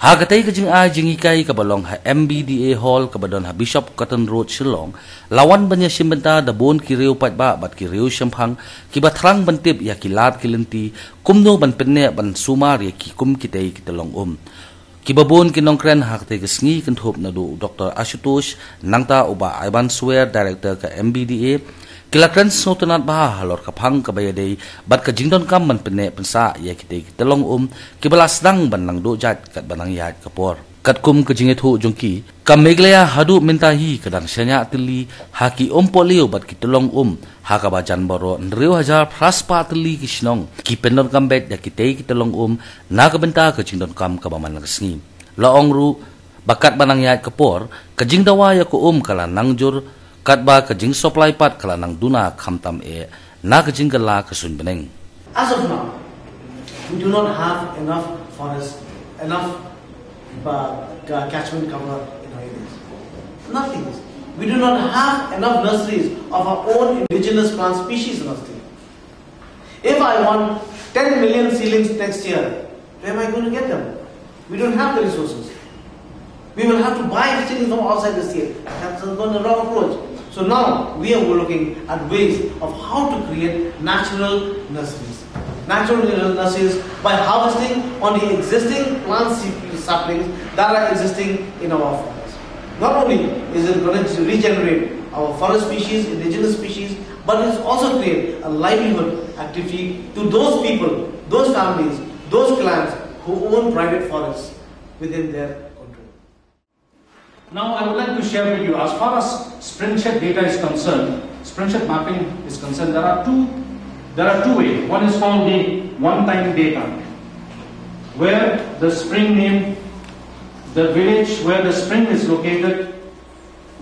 Hagatai ka Jinghikai ka balong ha MBDA Hall ka badon ha Bishop Cotton Road Tyllong lawan banya simbenta da bon kiriu pat ba bat kiriu syampang ki batrang bantip ya kilat kilenti kumno ban penne ban Sumar ya ki kum kitai Tyllong ki babon kinongkren hagatai ka sngi kenthop na do Dr. Ashutosh nangta uba Ivan Swear director ka MBDA kilakran sotanat bah halor kapang kabayadei bat ka jingdon kam man penne pensa ya kitai Tyllong kibalas dang ban nang do jat kat banang yat kapor kat kum ka jingethu jongki kam meglaya hadu mentahi kadang syanya tili haki polio bat ki Tyllong haka bajan boro nriu hajar praspa tili ki snong ki pendon kam bet ya kitai Tyllong na ka benta ka jingdon kam ka baman ngasngi laong ru bakat banang yat kapor ka jingdawa ya ko kala nangjur katba kajing supply pat kala nang duna khamtam na kajing gala kasun beneng. As of now, we do not have enough forest, enough catchment cover in our areas. Nothing. We do not have enough nurseries of our own indigenous plant species in our state. If I want 10 million seedlings next year, where am I going to get them? We don't have the resources. We will have to buy seedlings from outside the state. That's the wrong approach. So now we are looking at ways of how to create natural nurseries. Natural nurseries by harvesting on the existing plant saplings that are existing in our forests. Not only is it going to regenerate our forest species, indigenous species, but it will also create a livelihood activity to those people, those families, those clans who own private forests within their control. Now I would like to share with you, as far as Springshed data is concerned, Springshed mapping is concerned, there are two ways. One is called the one-time data, where the spring name, the village where the spring is located,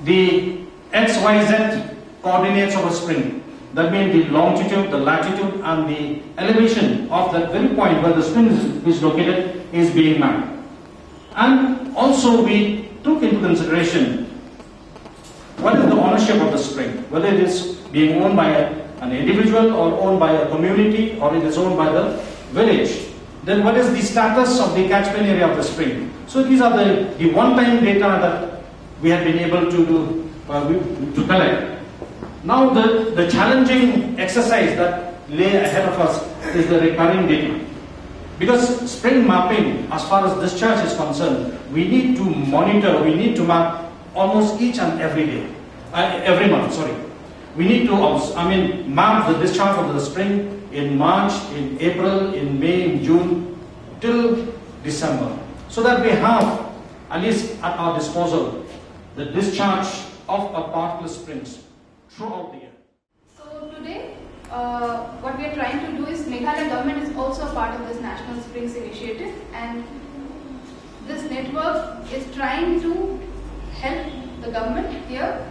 the XYZ coordinates of a spring. That means the longitude, the latitude and the elevation of that very point where the spring is located is being mapped. And also we took into consideration what is the ownership of the spring, whether it is being owned by an individual or owned by a community or it is owned by the village. Then what is the status of the catchment area of the spring? So these are the one-time data that we have been able to collect. Now the challenging exercise that lay ahead of us is the recurring data. Because spring mapping, as far as discharge is concerned, we need to monitor, we need to map almost each and every day, every month, sorry. We need to, map the discharge of the spring in March, in April, in May, in June, till December. So that we have, at least at our disposal, the discharge of a particular springs throughout the year. So today, what we are trying to do is Meghalaya government is also a part of this National Springs Initiative, and this network is trying to help the government here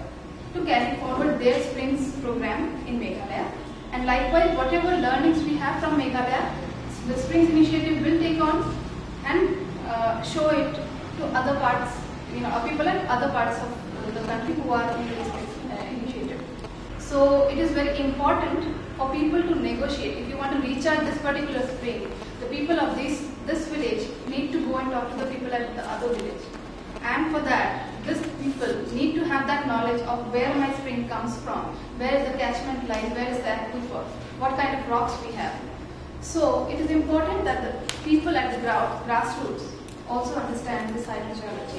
to carry forward their Springs program in Meghalaya. And likewise, whatever learnings we have from Meghalaya, the Springs Initiative will take on and show it to other parts, people at other parts of the country who are in this initiative. So it is very important for people to negotiate. If you want to recharge this particular spring, the people of this village need to go and talk to the people at the other village. And for that, these people need to have that knowledge of where my spring comes from, where is the catchment line, where is the aquifer, what kind of rocks we have. So it is important that the people at the grassroots also understand this hydrogeology.